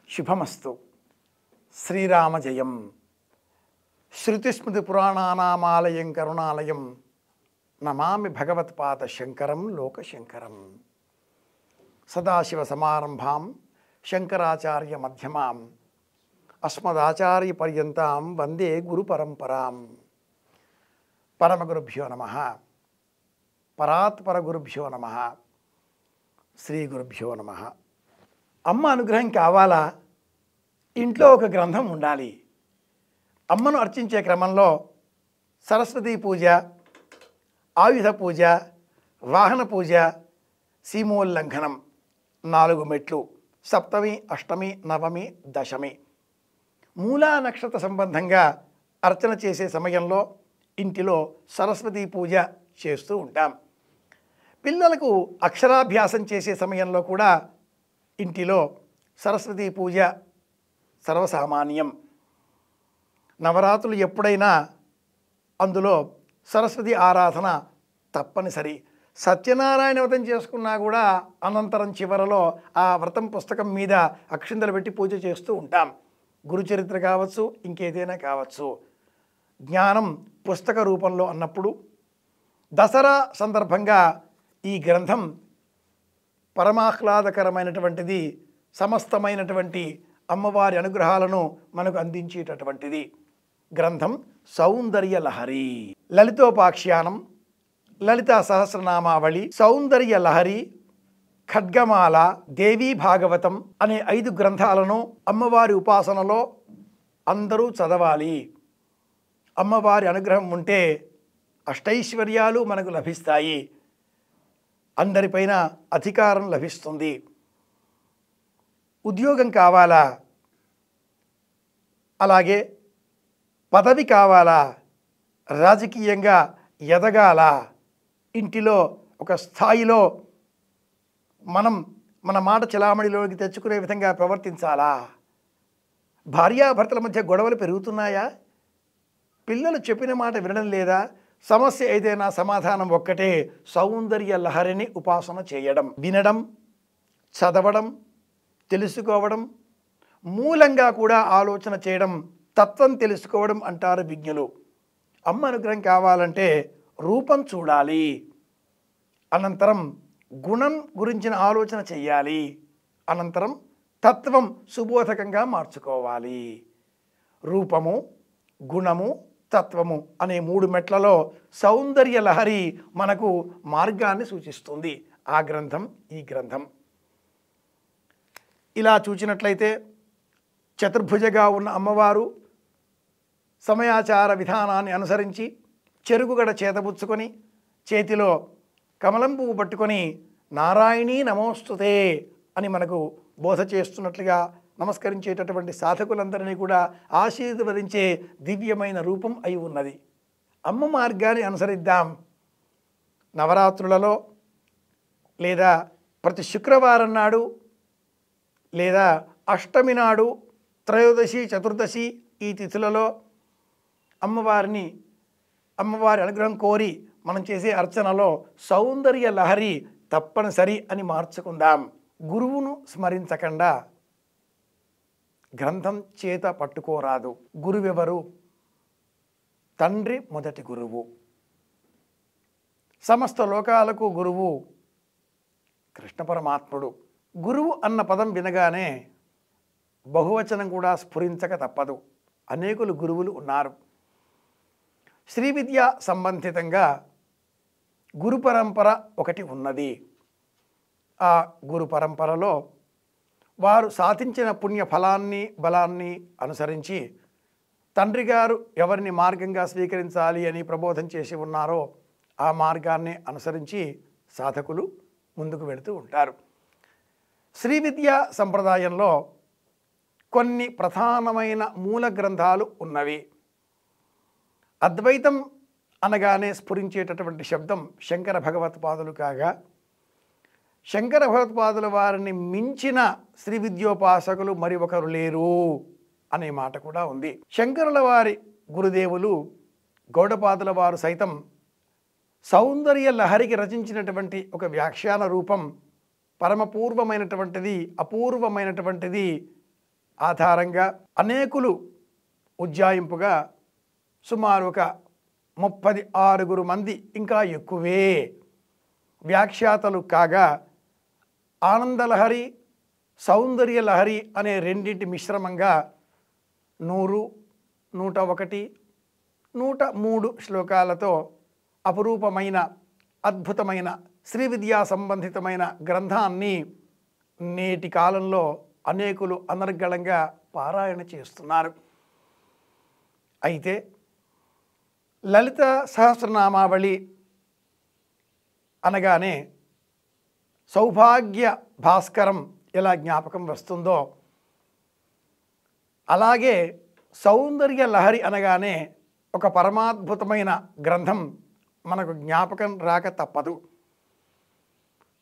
శుభమస్తు. శ్రీరామ జయం. శృతిస్మృతి పురాణానామాలయం కరుణాలయం నమామి భగవత్పాద శంకరం లోకశంకరం. సదాశివ సమారంభాం శంకరాచార్య మధ్యమాం అస్మదాచార్య పర్యంతాం వందే గురు పరంపరాం. పరమగురుభ్యో నమః. పరాత్పర గురుభ్యో నమః. శ్రీ గురుభ్యో నమః. అమ్మ అనుగ్రహం కావాలా? ఇంట్లో ఒక గ్రంథం ఉండాలి. అమ్మను అర్చించే క్రమంలో సరస్వతీ పూజ, ఆయుధ పూజ, వాహన పూజ, సీమోల్లంఘనం 4 మెట్లు, సప్తమి, అష్టమి, నవమి, దశమి. మూలా నక్షత్ర సంబంధంగా అర్చన చేసే సమయంలో ఇంటిలో సరస్వతీ పూజ చేస్తూ ఉంటాం. పిల్లలకు అక్షరాభ్యాసం చేసే సమయంలో కూడా ఇంటిలో సరస్వతీ పూజ సర్వసామాన్యం. నవరాత్రులు ఎప్పుడైనా అందులో సరస్వతి ఆరాధన తప్పనిసరి. సత్యనారాయణ వ్రతం చేసుకున్నా కూడా అనంతరం చివరలో ఆ వ్రతం పుస్తకం మీద అక్షింతలు పెట్టి పూజ చేస్తూ ఉంటాం. గురుచరిత్ర కావచ్చు, ఇంకేదైనా కావచ్చు. జ్ఞానం పుస్తక రూపంలో అన్నప్పుడు దసరా సందర్భంగా ఈ గ్రంథం పరమాహ్లాదకరమైనటువంటిది, సమస్తమైనటువంటి అమ్మవారి అనుగ్రహాలను మనకు అందించేటటువంటిది. గ్రంథం సౌందర్య లహరి. లలితోపాఖ్యానం, లలితా సహస్రనామావళి, సౌందర్య లహరి, ఖడ్గమాల, దేవీ భాగవతం అనే 5 గ్రంథాలను అమ్మవారి ఉపాసనలో అందరూ చదవాలి. అమ్మవారి అనుగ్రహం ఉంటే అష్టైశ్వర్యాలు మనకు లభిస్తాయి. అందరిపైన అధికారం లభిస్తుంది. ఉద్యోగం కావాలా? అలాగే పదవి కావాలా? రాజకీయంగా ఎదగాలా? ఇంటిలో ఒక స్థాయిలో మన మాట చలామణిలోకి తెచ్చుకునే విధంగా ప్రవర్తించాలా? భార్యాభర్తల మధ్య గొడవలు పెరుగుతున్నాయా? పిల్లలు చెప్పిన మాట వినడం లేదా? సమస్య ఏదైనా సమాధానం ఒక్కటే, సౌందర్య లహరిని ఉపాసన చేయడం. వినడం, చదవడం, తెలుసుకోవడం, మూలంగా కూడా ఆలోచన చేయడం, తత్వం తెలుసుకోవడం అంటారు విజ్ఞులు. అమ్మ అనుగ్రహం కావాలంటే రూపం చూడాలి, అనంతరం గుణం గురించిన ఆలోచన చెయ్యాలి, అనంతరం తత్వం సుబోధకంగా మార్చుకోవాలి. రూపము, గుణము, తత్వము అనే 3 మెట్లలో సౌందర్య లహరి మనకు మార్గాన్ని సూచిస్తుంది. ఆ గ్రంథం ఈ గ్రంథం. ఇలా చూచినట్లయితే చతుర్భుజగా ఉన్న అమ్మవారు సమయాచార విధానాన్ని అనుసరించి చెరుగుగడ చేతబుచ్చుకొని చేతిలో కమలం పువ్వు పట్టుకొని నారాయణీ నమోస్తుతే అని మనకు బోధ చేస్తున్నట్లుగా నమస్కరించేటటువంటి సాధకులందరినీ కూడా ఆశీర్వదించే దివ్యమైన రూపం అయి ఉన్నది. అమ్మ మార్గాన్ని అనుసరిద్దాం. నవరాత్రులలో లేదా ప్రతి శుక్రవారం నాడు లేదా అష్టమి నాడు, త్రయోదశి, చతుర్దశి ఈ తిథులలో అమ్మవారి అనుగ్రహం కోరి మనం చేసే అర్చనలో సౌందర్య లహరి తప్పనిసరి అని మార్చుకుందాం. గురువును స్మరించకుండా గ్రంథం చేత పట్టుకోరాదు. గురువెవరు? తండ్రి మొదటి గురువు. సమస్త లోకాలకు గురువు కృష్ణ పరమాత్ముడు. గురువు అన్న పదం వినగానే బహువచనం కూడా స్ఫురించక తప్పదు. అనేకులు గురువులు ఉన్నారు. శ్రీ విద్య సంబంధితంగా గురు పరంపర ఒకటి ఉన్నది. ఆ గురు పరంపరలో వారు సాధించిన పుణ్య ఫలాన్ని, బలాన్ని అనుసరించి తండ్రి గారు ఎవరిని మార్గంగా స్వీకరించాలి అని ప్రబోధం చేసి ఉన్నారో ఆ మార్గాన్ని అనుసరించి సాధకులు ముందుకు వెళుతూ ఉంటారు. శ్రీ విద్యా సంప్రదాయంలో కొన్ని ప్రధానమైన మూల గ్రంథాలు ఉన్నవి. అద్వైతం అనగానే స్ఫురించేటటువంటి శబ్దం శంకర భగవత్పాదులు కాగా, శంకర భగవత్పాదుల వారిని మించిన శ్రీ విద్యోపాసకులు మరి ఒకరు లేరు అనే మాట కూడా ఉంది. శంకరుల వారి గురుదేవులు గౌడపాదుల వారు సైతం సౌందర్య లహరికి రచించినటువంటి ఒక వ్యాఖ్యాన రూపం పరమపూర్వమైనటువంటిది, అపూర్వమైనటువంటిది ఆధారంగా అనేకులు ఉజ్జాయింపుగా సుమారు ఒక 36 మంది ఇంకా ఎక్కువే వ్యాఖ్యాతలు కాగా ఆనందలహరి సౌందర్యలహరి అనే రెండింటి మిశ్రమంగా 100, 101, 103 శ్లోకాలతో అపురూపమైన అద్భుతమైన శ్రీ విద్యా సంబంధితమైన గ్రంథాన్ని నేటి కాలంలో అనేకులు అనర్గళంగా పారాయణ చేస్తున్నారు. అయితే లలిత సహస్రనామావళి అనగానే సౌభాగ్య భాస్కరం ఎలా జ్ఞాపకం వస్తుందో అలాగే సౌందర్య లహరి అనగానే ఒక పరమాద్భుతమైన గ్రంథం మనకు జ్ఞాపకం రాక తప్పదు.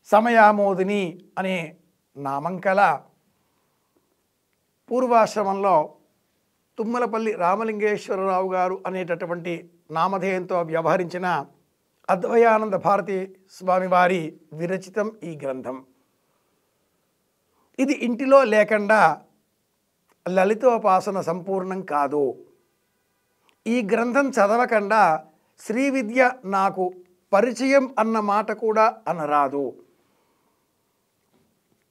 సమయామోదిని అనే నామంకల పూర్వాశ్రమంలో తుమ్మలపల్లి రామలింగేశ్వరరావు గారు అనేటటువంటి నామధేయంతో వ్యవహరించిన అద్వయానంద భారతి స్వామివారి విరచితం ఈ గ్రంథం. ఇది ఇంటిలో లేకుండా లలితోపాసన సంపూర్ణం కాదు. ఈ గ్రంథం చదవకుండా శ్రీ విద్య నాకు పరిచయం అన్న మాట కూడా అనరాదు.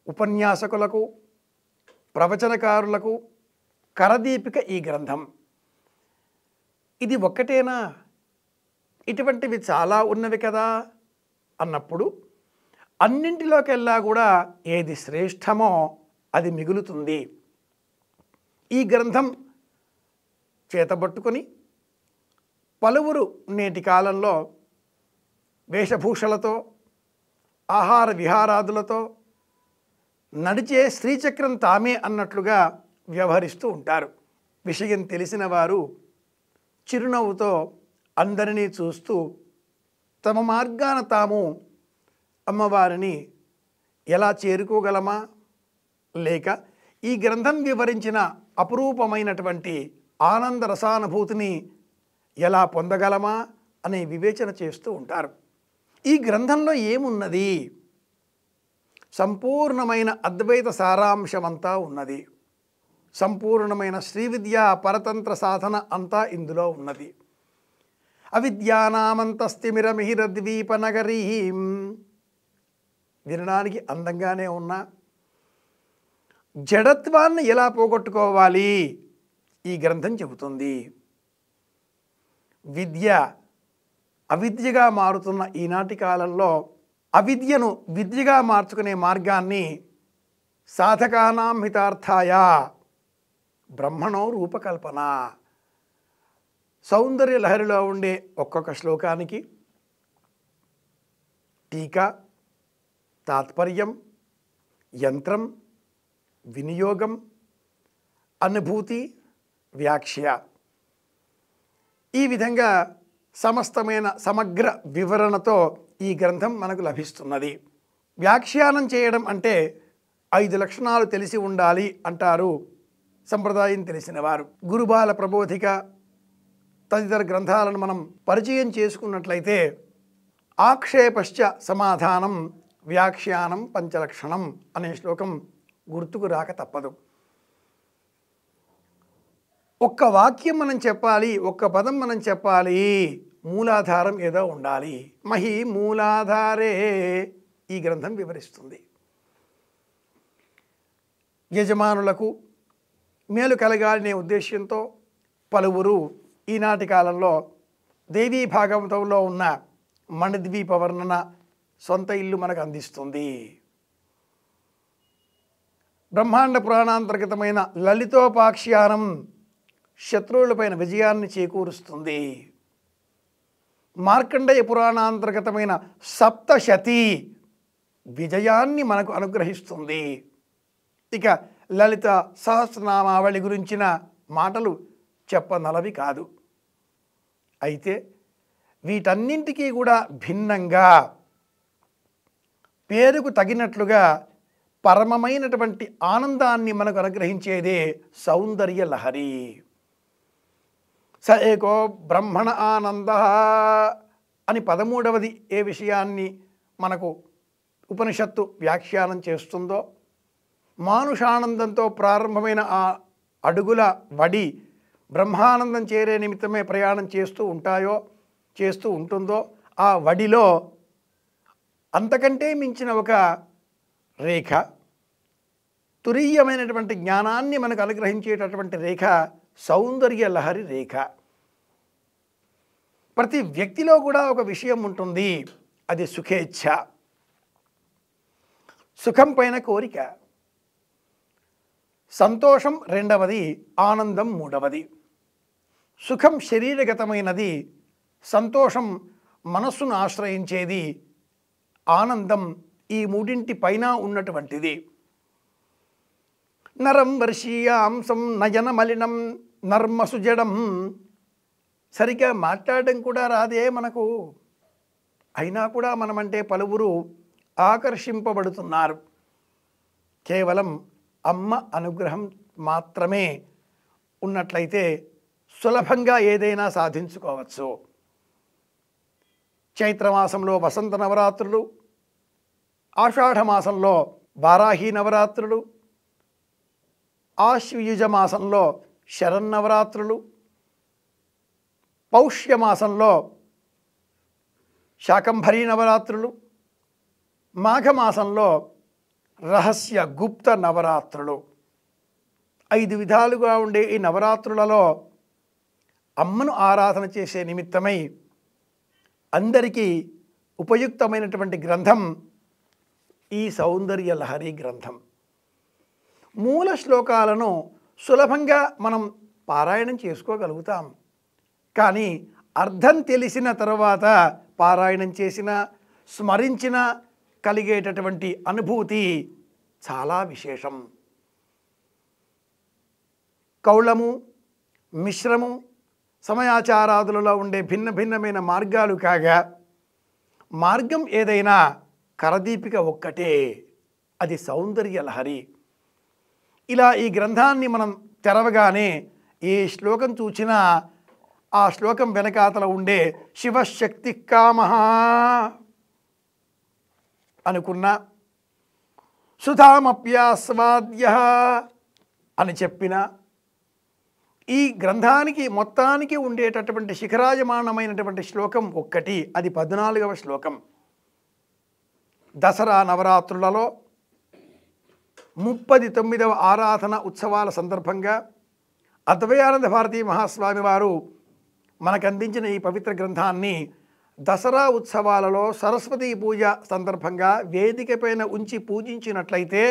ఉపన్యాసకులకు ప్రవచనకారులకు కరదీపిక ఈ గ్రంథం. ఇది ఒక్కటేనా, ఇటువంటివి చాలా ఉన్నవి కదా అన్నప్పుడు అన్నింటిలోకెల్లా కూడా ఏది శ్రేష్టమో అది మిగులుతుంది. ఈ గ్రంథం చేతబట్టుకొని పలువురు నేటి కాలంలో వేషభూషలతో ఆహార విహారాదులతో నడిచే శ్రీచక్రం తామే అన్నట్లుగా వ్యవహరిస్తూ ఉంటారు. విషయం తెలిసిన వారు చిరునవ్వుతో అందరినీ చూస్తూ తమ మార్గాన తాము అమ్మవారిని ఎలా చేరుకోగలమా, లేక ఈ గ్రంథం వివరించిన అపురూపమైనటువంటి ఆనంద రసానుభూతిని ఎలా పొందగలమా అనే వివేచన చేస్తూ ఉంటారు. ఈ గ్రంథంలో ఏమున్నది? సంపూర్ణమైన అద్వైత సారాంశమంతా ఉన్నది. సంపూర్ణమైన శ్రీ విద్యా పరతంత్ర సాధన అంతా ఇందులో ఉన్నది. అవిద్యానామంతస్తిమిరమిహిరద్వీపనగరీ వినడానికి అందంగానే ఉన్నా జడత్వాన్ని ఎలా పోగొట్టుకోవాలి ఈ గ్రంథం చెబుతుంది. విద్య అవిద్యగా మారుతున్న ఈనాటి కాలంలో అవిద్యను విద్యగా మార్చుకునే మార్గాన్ని సాధకానాం హితార్థాయ బ్రహ్మణో రూపకల్పన సౌందర్య లహరిలో ఉండే ఒక్కొక్క శ్లోకానికి టీకా, తాత్పర్యం, యంత్రం, వినియోగం, అనుభూతి, వ్యాఖ్య, ఈ విధంగా సమస్తమైన సమగ్ర వివరణతో ఈ గ్రంథం మనకు లభిస్తున్నది. వ్యాఖ్యానం చేయడం అంటే 5 లక్షణాలు తెలిసి ఉండాలి అంటారు సంప్రదాయం తెలిసిన వారు. గురుబాల ప్రబోధిక తదితర గ్రంథాలను మనం పరిచయం చేసుకున్నట్లయితే ఆక్షేపశ్చ సమాధానం వ్యాఖ్యానం పంచలక్షణం అనే శ్లోకం గుర్తుకు రాక తప్పదు. ఒక్క వాక్యం మనం చెప్పాలి, ఒక్క పదం మనం చెప్పాలి, మూలాధారం ఏదో ఉండాలి. మహి మూలాధారే ఈ గ్రంథం వివరిస్తుంది. యజమానులకు మేలు కలగాలనే ఉద్దేశ్యంతో పలువురు ఈనాటి కాలంలో దేవీ భాగవతంలో ఉన్న మణిద్వీప వర్ణన సొంత ఇల్లు మనకు అందిస్తుంది. బ్రహ్మాండ పురాణాంతర్గతమైన లలితోపాఖ్యానం శత్రువులపైన విజయాన్ని చేకూరుస్తుంది. మార్కండేయ పురాణాంతర్గతమైన సప్తశతి విజయాన్ని మనకు అనుగ్రహిస్తుంది. ఇక లలిత సహస్రనామావళి గురించిన మాటలు చెప్పనలవి కాదు. అయితే వీటన్నింటికీ కూడా భిన్నంగా పేరుకు తగినట్లుగా పరమమైనటువంటి ఆనందాన్ని మనకు అనుగ్రహించేదే సౌందర్య లహరి. స ఏకో బ్రహ్మణ ఆనంద అని 13వది ఏ విషయాన్ని మనకు ఉపనిషత్తు వ్యాఖ్యానం చేస్తుందో మానుషానందంతో ప్రారంభమైన ఆ అడుగుల వడి బ్రహ్మానందం చేరే నిమిత్తమే ప్రయాణం చేస్తూ ఉంటుందో ఆ వడిలో అంతకంటే మించిన ఒక రేఖ, తురీయమైనటువంటి జ్ఞానాన్ని మనకు అనుగ్రహించేటటువంటి రేఖ సౌందర్య లహరి రేఖ. ప్రతి వ్యక్తిలో కూడా ఒక విషయం ఉంటుంది, అది సుఖేచ్ఛ, సుఖం పైన కోరిక. సంతోషం రెండవది, ఆనందం మూడవది. సుఖం శరీరగతమైనది, సంతోషం మనస్సును ఆశ్రయించేది, ఆనందం ఈ మూడింటి పైన ఉన్నటువంటిది. నరం వర్షీయాంసం నయన మలినం నర్మసుజడం. సరిగ్గా మాట్లాడడం కూడా రాదే మనకు, అయినా కూడా మనమంటే పలువురు ఆకర్షింపబడుతున్నారు. కేవలం అమ్మ అనుగ్రహం మాత్రమే ఉన్నట్లయితే సులభంగా ఏదైనా సాధించుకోవచ్చు. చైత్రమాసంలో వసంత నవరాత్రులు, ఆషాఢమాసంలో వారాహి నవరాత్రులు, ఆశ్వయుజ మాసంలో శరన్నవరాత్రులు, పౌష్యమాసంలో శాకంభరీ నవరాత్రులు, మాఘమాసంలో రహస్య గుప్త నవరాత్రులు. 5 విధాలుగా ఉండే ఈ నవరాత్రులలో అమ్మను ఆరాధన చేసే నిమిత్తమై అందరికీ ఉపయుక్తమైనటువంటి గ్రంథం ఈ సౌందర్య లహరి గ్రంథం. మూల శ్లోకాలను సులభంగా మనం పారాయణం చేసుకోగలుగుతాం. కానీ అర్థం తెలిసిన తర్వాత పారాయణం చేసిన, స్మరించిన కలిగేటటువంటి అనుభూతి చాలా విశేషం. కౌళము, మిశ్రము, సమయాచారాదులలో ఉండే భిన్న భిన్నమైన మార్గాలు కాగా మార్గం ఏదైనా కరదీపిక ఒక్కటే, అది సౌందర్య లహరి. ఇలా ఈ గ్రంథాన్ని మనం తెరవగానే ఏ శ్లోకం చూచినా ఆ శ్లోకం వెనకాతల ఉండే శివశక్తి కామః అనుకున్నా, సుధామప్యాస్వాద్య అని చెప్పిన ఈ గ్రంథానికి మొత్తానికి ఉండేటటువంటి శిఖరాజమానమైనటువంటి శ్లోకం ఒక్కటి, అది 14వ శ్లోకం. దసరా నవరాత్రులలో 39వ ఆరాధన ఉత్సవాల సందర్భంగా అద్వయానంద భారతీ మహాస్వామి వారు మనకు అందించిన ఈ పవిత్ర గ్రంథాన్ని దసరా ఉత్సవాలలో సరస్వతీ పూజ సందర్భంగా వేదిక పైన ఉంచి పూజించినట్లయితే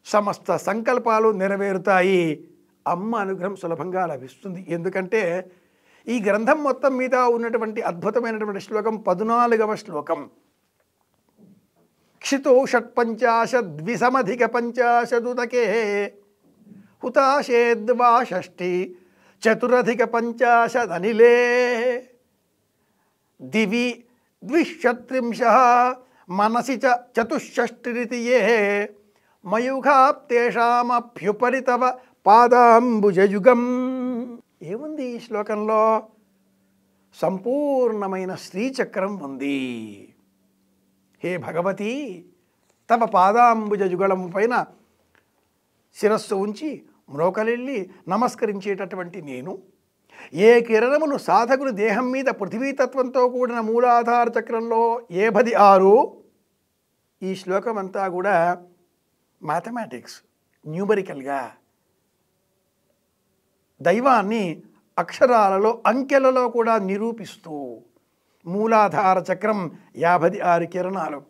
సమస్త సంకల్పాలు నెరవేరుతాయి, అమ్మ అనుగ్రహం సులభంగా లభిస్తుంది. ఎందుకంటే ఈ గ్రంథం మొత్తం మీద ఉన్నటువంటి అద్భుతమైనటువంటి శ్లోకం 14వ శ్లోకం. క్షితో షట్పంచాశద్విసమధిక పంచాశదుదకే హుతాశేద్వా షష్ఠి చతురధిక పంచాశదనిలే దివి ద్విషట్రింశః మనసి చ చతుషష్ఠిరితి యే మయూఖాప్తేషామభ్యుపరి తవ పాదాంబుజయుగం. ఏముంది ఈ శ్లోకంలో? సంపూర్ణమైన శ్రీచక్రం ఉంది. హే భగవతి, తవ పాదాంబుజయుగళం పైన శిరస్సు ఉంచి మ్రోకలిల్లి నమస్కరించేటటువంటి నేను, ఏ కిరణములు సాధకుని దేహం మీద పృథివీతత్వంతో కూడిన మూలాధార చక్రంలో 76, ఈ శ్లోకం అంతా కూడా మ్యాథమెటిక్స్, న్యూమరికల్గా దైవాన్ని అక్షరాలలో అంకెలలో కూడా నిరూపిస్తూ మూలాధార చక్రం 56 కిరణాలు.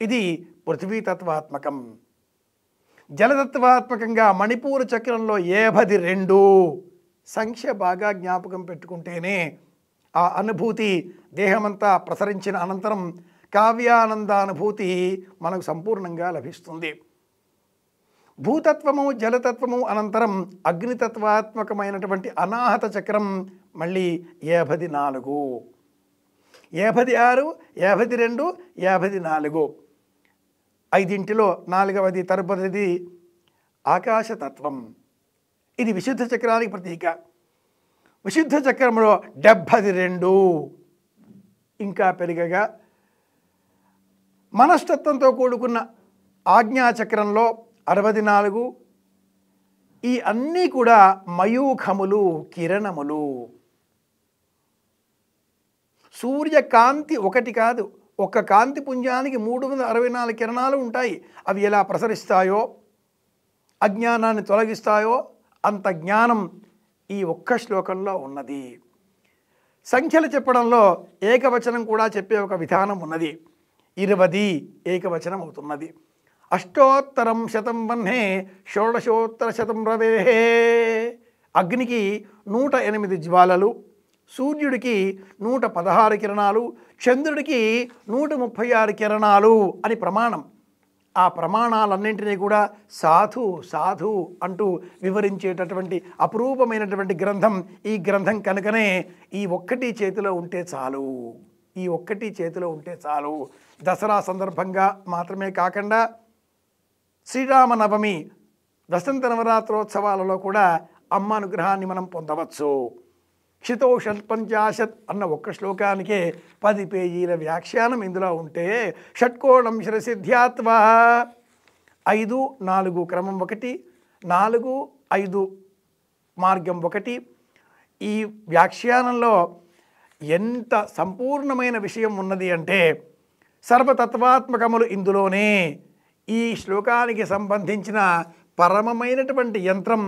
ఇది పృథివీతత్వాత్మకం. జలతత్వాత్మకంగా మణిపూర చక్రంలో 52. సంఖ్య బాగా జ్ఞాపకం పెట్టుకుంటేనే ఆ అనుభూతి దేహమంతా ప్రసరించిన అనంతరం కావ్యానందానుభూతి మనకు సంపూర్ణంగా లభిస్తుంది. భూతత్వము, జలతత్వము అనంతరం అగ్నితత్వాత్మకమైనటువంటి అనాహత చక్రం మళ్ళీ 54, 56, 52, 54. 5 4వది తరుపతిది ఆకాశతత్వం. ఇది విశుద్ధ చక్రానికి ప్రతీక. విశుద్ధ చక్రంలో 72 ఇంకా పెరిగగా మనస్తత్వంతో కూడుకున్న ఆజ్ఞాచక్రంలో 64, ఈ అన్నీ కూడా మయూఖములు, కిరణములు. సూర్యకాంతి ఒకటి కాదు, ఒక్క కాంతి పుంజానికి 364 కిరణాలు ఉంటాయి. అవి ఎలా ప్రసరిస్తాయో, అజ్ఞానాన్ని తొలగిస్తాయో అంత జ్ఞానం ఈ ఒక్క శ్లోకంలో ఉన్నది. సంఖ్యలు చెప్పడంలో ఏకవచనం కూడా చెప్పే ఒక విధానం ఉన్నది. 20 ఏకవచనం అవుతున్నది. అష్టోత్తరం శతం వహ్నే షోడశోత్తర శతం రవేహే. అగ్నికి 108 జ్వాలలు, సూర్యుడికి 116 కిరణాలు, చంద్రుడికి 136 కిరణాలు అని ప్రమాణం. ఆ ప్రమాణాలన్నింటినీ కూడా సాధు సాధు అంటూ వివరించేటటువంటి అపురూపమైనటువంటి గ్రంథం ఈ గ్రంథం కనుకనే ఈ ఒక్కటి చేతిలో ఉంటే చాలు, ఈ ఒక్కటి చేతిలో ఉంటే చాలు. దసరా సందర్భంగా మాత్రమే కాకుండా శ్రీరామనవమి, వసంత నవరాత్రోత్సవాలలో కూడా అమ్మ అనుగ్రహాన్ని మనం పొందవచ్చు. క్షితోషట్పంచాశత్ అన్న ఒక్క శ్లోకానికే 10 పేజీల వ్యాఖ్యానం ఇందులో ఉంటే షట్కోణం శిరసిద్ధ్యాత్వా 5, 4 క్రమం 1, 4, 5 మార్గం 1. ఈ వ్యాఖ్యానంలో ఎంత సంపూర్ణమైన విషయం ఉన్నది అంటే సర్వతత్వాత్మకములు ఇందులోనే. ఈ శ్లోకానికి సంబంధించిన పరమమైనటువంటి యంత్రం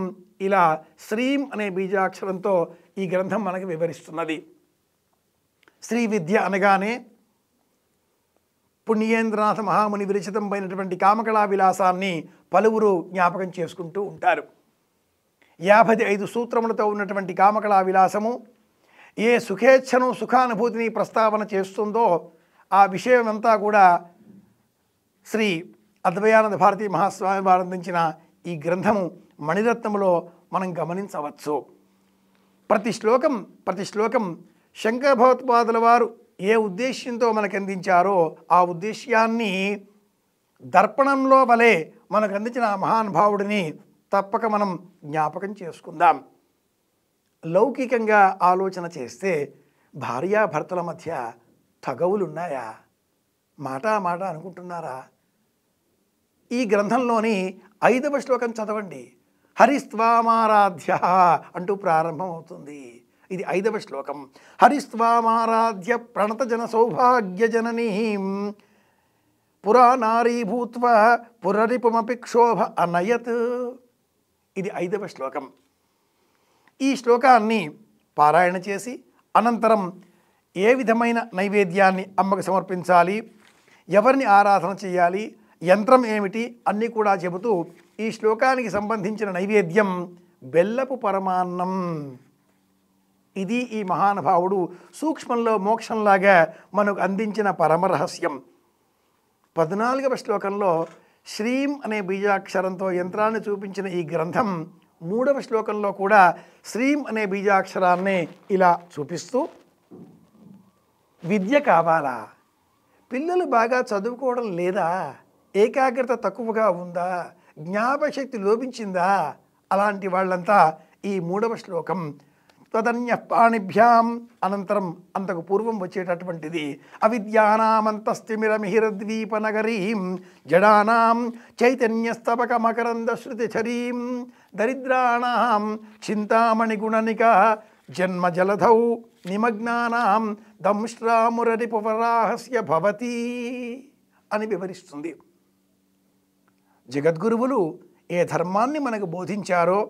ఇలా శ్రీం అనే బీజాక్షరంతో ఈ గ్రంథం మనకు వివరిస్తున్నది. శ్రీ విద్య అనగానే పుణ్యేంద్రనాథ మహాముని విరచితమైనటువంటి కామకళా విలాసాన్ని పలువురు జ్ఞాపకం చేసుకుంటూ ఉంటారు. 55 సూత్రములతో ఉన్నటువంటి కామకళా విలాసము ఏ సుఖేచ్ఛను, సుఖానుభూతిని ప్రస్తావన చేస్తుందో ఆ విషయమంతా కూడా శ్రీ అద్వయానంద భారతీ మహాస్వామి వారు అందించిన ఈ గ్రంథము మణిరత్నములో మనం గమనించవచ్చు. ప్రతి శ్లోకం శంకర భగవత్పాదుల వారు ఏ ఉద్దేశ్యంతో మనకు అందించారో ఆ ఉద్దేశ్యాన్ని దర్పణంలో వలె మనకు అందించిన ఆ మహానుభావుడిని తప్పక మనం జ్ఞాపకం చేసుకుందాం. లౌకికంగా ఆలోచన చేస్తే భార్యాభర్తల మధ్య తగవులున్నాయా? మాట అనుకుంటున్నారా? ఈ గ్రంథంలోని 5వ శ్లోకం చదవండి. హరిస్త్వామారాధ్య అంటూ ప్రారంభం అవుతుంది. ఇది 5వ శ్లోకం. హరిస్త్వామారాధ్య ప్రణతజన సౌభాగ్యజననీం పురానారీ భూత్వా పురరిపుమపి క్షోభ అనయత్. ఇది 5వ శ్లోకం. ఈ శ్లోకాన్ని పారాయణ చేసి అనంతరం ఏ విధమైన నైవేద్యాన్ని అమ్మకు సమర్పించాలి, ఎవరిని ఆరాధన చేయాలి, యంత్రం ఏమిటి అన్నీ కూడా చెబుతూ ఈ శ్లోకానికి సంబంధించిన నైవేద్యం బెల్లపు పరమాన్నం. ఇది ఈ మహానుభావుడు సూక్ష్మంలో మోక్షంలాగా మనకు అందించిన పరమరహస్యం. 14వ శ్లోకంలో శ్రీం అనే బీజాక్షరంతో యంత్రాన్ని చూపించిన ఈ గ్రంథం 3వ శ్లోకంలో కూడా శ్రీం అనే బీజాక్షరాన్ని ఇలా చూపిస్తూ విద్య కావాలా, పిల్లలు బాగా చదువుకోవడం లేదా, ఏకాగ్రత తక్కువగా ఉందా, జ్ఞాపశక్తి లోపించిందా, అలాంటి వాళ్ళంతా ఈ 3వ శ్లోకం త్వదన్య పాణిభ్యాం అనంతరం అంతకు పూర్వం వచ్చేటటువంటిది. అవిద్యానామంతస్తిమిరమిహిరద్వీపనగరీం జడానాం చైతన్యస్తబక మకరంద శృతిచరీం దరిద్రాణాం చింతామణిగుణనికా జన్మ జలధౌ నిమగ్నానాం దంశ్రామురరిపువరాహస్య భవతి అని వివరిస్తుంది. జగద్గురువులు ఏ ధర్మాన్ని మనకు బోధించారో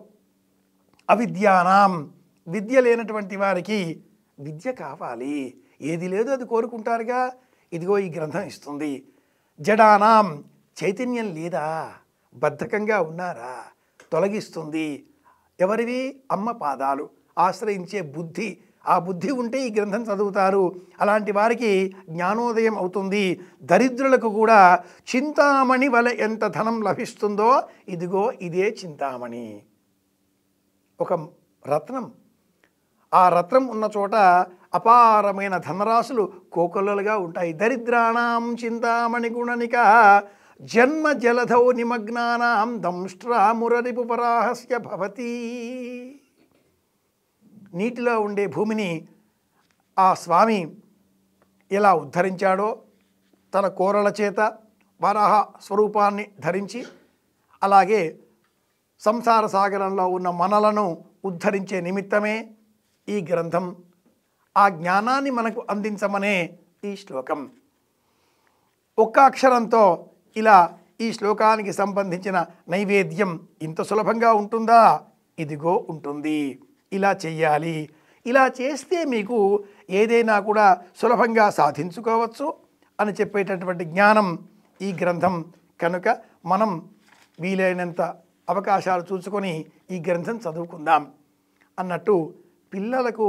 అవిద్యానాం విద్య లేనటువంటి వారికి విద్య కావాలి, ఏది లేదో అది కోరుకుంటారుగా, ఇదిగో ఈ గ్రంథం ఇస్తుంది. జడానాం చైతన్యం లేదా, బద్ధకంగా ఉన్నారా, తొలగిస్తుంది. ఎవరివి? అమ్మ పాదాలు ఆశ్రయించే బుద్ధి. ఆ బుద్ధి ఉంటే ఈ గ్రంథం చదువుతారు. అలాంటి వారికి జ్ఞానోదయం అవుతుంది. దరిద్రులకు కూడా చింతామణి వలె ఎంత ధనం లభిస్తుందో ఇదిగో ఇదే చింతామణి, ఒక రత్నం. ఆ రత్నం ఉన్న చోట అపారమైన ధనరాశులు కోకొల్లలుగా ఉంటాయి. దరిద్రాణం చింతామణి గుణనిక జన్మ జలధౌ నిమగ్నానాం దంష్ట్రామురరిపుపరాహస్య భవతి. నీటిలో ఉండే భూమిని ఆ స్వామి ఎలా ఉద్ధరించాడో తన కోరల చేత, వరాహ స్వరూపాన్ని ధరించి అలాగే సంసార సాగరంలో ఉన్న మనలను ఉద్ధరించే నిమిత్తమే ఈ గ్రంథం. ఆ జ్ఞానాన్ని మనకు అందించమనే ఈ శ్లోకం. ఒక్క అక్షరంతో ఇలా ఈ శ్లోకానికి సంబంధించిన నైవేద్యం ఇంత సులభంగా ఉంటుందా? ఇదిగో ఉంటుంది. ఇలా చెయ్యాలి. ఇలా చేస్తే మీకు ఏదైనా కూడా సులభంగా సాధించుకోవచ్చు అని చెప్పేటటువంటి జ్ఞానం ఈ గ్రంథం. కనుక మనం వీలైనంత అవకాశాలు చూసుకొని ఈ గ్రంథం చదువుకుందాం. అన్నట్టు పిల్లలకు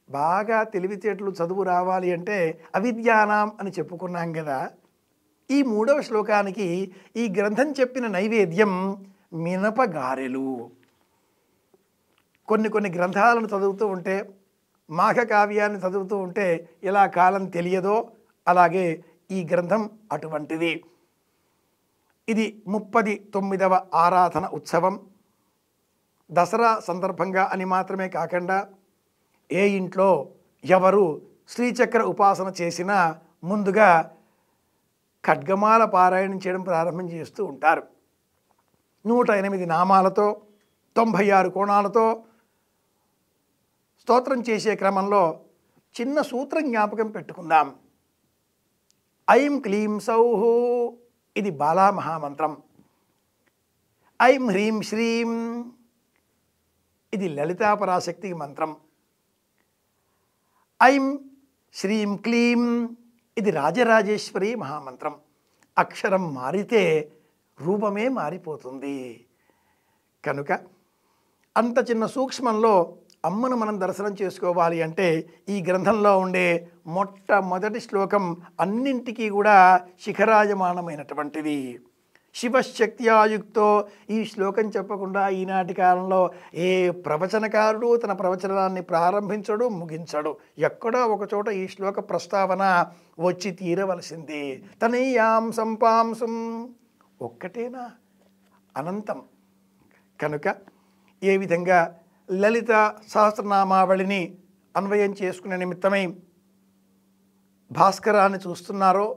బాగా తెలివితేటలు చదువు రావాలి అంటే అవిద్యానాం అని చెప్పుకున్నాం కదా. ఈ 3వ శ్లోకానికి ఈ గ్రంథం చెప్పిన నైవేద్యం మినపగారెలు. కొన్ని గ్రంథాలను చదువుతూ ఉంటే, మాఘ కావ్యాన్ని చదువుతూ ఉంటే ఎలా కాలం తెలియదో అలాగే ఈ గ్రంథం అటువంటిది. ఇది 39వ ఆరాధన ఉత్సవం. దసరా సందర్భంగా అని మాత్రమే కాకుండా ఏ ఇంట్లో ఎవరు శ్రీచక్ర ఉపాసన చేసినా ముందుగా ఖడ్గమాల పారాయణం చేయడం ప్రారంభం చేస్తూ ఉంటారు. 108 నామాలతో 96 కోణాలతో స్తోత్రం చేసే క్రమంలో చిన్న సూత్రం జ్ఞాపకం పెట్టుకుందాం. ఐం క్లీం సౌః ఇది బాలా మహామంత్రం. ఐం హ్రీం శ్రీం ఇది లలితా పరాశక్తి మంత్రం. ఐం శ్రీం క్లీం ఇది రాజరాజేశ్వరి మహామంత్రం. అక్షరం మారితే రూపమే మారిపోతుంది. కనుక అంత చిన్న సూక్ష్మంలో అమ్మను మనం దర్శనం చేసుకోవాలి అంటే ఈ గ్రంథంలో ఉండే మొట్టమొదటి శ్లోకం అన్నింటికీ కూడా శిఖరాజమానమైనటువంటిది. శివశక్త్యాయుక్తో ఈ శ్లోకం చెప్పకుండా ఈనాటి కాలంలో ఏ ప్రవచనకారుడు తన ప్రవచనాన్ని ప్రారంభించడు, ముగించడు. ఎక్కడో ఒకచోట ఈ శ్లోక ప్రస్తావన వచ్చి తీరవలసింది. తనీయాం సంపాంసం ఒక్కటేనా? అనంతం. కనుక ఏ విధంగా లలిత సహస్రనామావళిని అన్వయం చేసుకునే నిమిత్తమై భాస్కరాన్ని చూస్తున్నారో,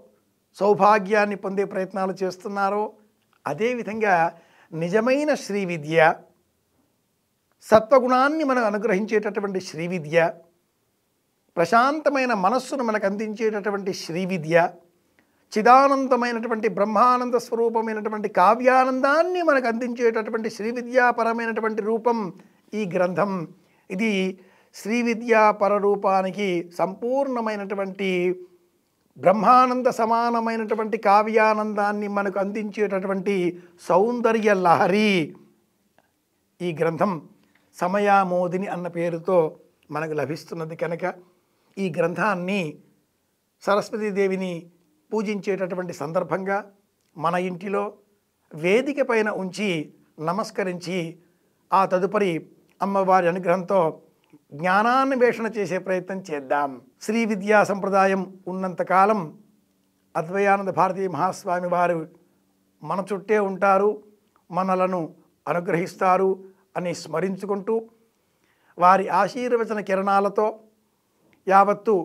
సౌభాగ్యాన్ని పొందే ప్రయత్నాలు చేస్తున్నారో, అదేవిధంగా నిజమైన శ్రీ విద్య, సత్వగుణాన్ని మనకు అనుగ్రహించేటటువంటి శ్రీ విద్య, ప్రశాంతమైన మనస్సును మనకు అందించేటటువంటి శ్రీ విద్య, చిదానందమైనటువంటి బ్రహ్మానంద స్వరూపమైనటువంటి కావ్యానందాన్ని మనకు అందించేటటువంటి శ్రీ విద్యాపరమైనటువంటి రూపం ఈ గ్రంథం. ఇది శ్రీ విద్యా పరరూపానికి సంపూర్ణమైనటువంటి బ్రహ్మానంద సమానమైనటువంటి కావ్యానందాన్ని మనకు అందించేటటువంటి సౌందర్య లహరి ఈ గ్రంథం. సమయామోదిని అన్న పేరుతో మనకు లభిస్తున్నది. కనుక ఈ గ్రంథాన్ని సరస్వతీదేవిని పూజించేటటువంటి సందర్భంగా మన ఇంటిలో వేదిక పైన ఉంచి నమస్కరించి ఆ తదుపరి అమ్మవారి అనుగ్రహంతో జ్ఞానాన్వేషణ చేసే ప్రయత్నం చేద్దాం. శ్రీ విద్యా సంప్రదాయం ఉన్నంతకాలం అద్వయానంద భారతీ మహాస్వామి వారు మన చుట్టే ఉంటారు, మనలను అనుగ్రహిస్తారు అని స్మరించుకుంటూ వారి ఆశీర్వచన కిరణాలతో యావత్తు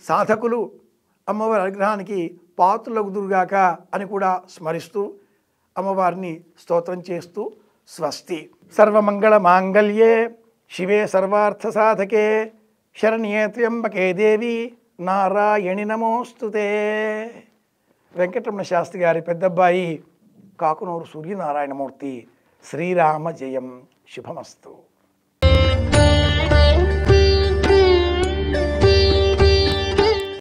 సాధకులు అమ్మవారి అనుగ్రహానికి పాత్రులగుదురుగాక అని కూడా స్మరిస్తూ అమ్మవారిని స్తోత్రం చేస్తూ స్వస్తి. సర్వమంగళ మాంగళ్యే శివే సర్వార్థ సాధకే శరణ్యే త్ర్యంబకే దేవి నారాయణి నమోస్తుతే. వెంకటరమణ శాస్త్రి గారి పెద్దబ్బాయి కాకునూరు సూర్యనారాయణమూర్తి. శ్రీరామ జయం. శుభమస్తు.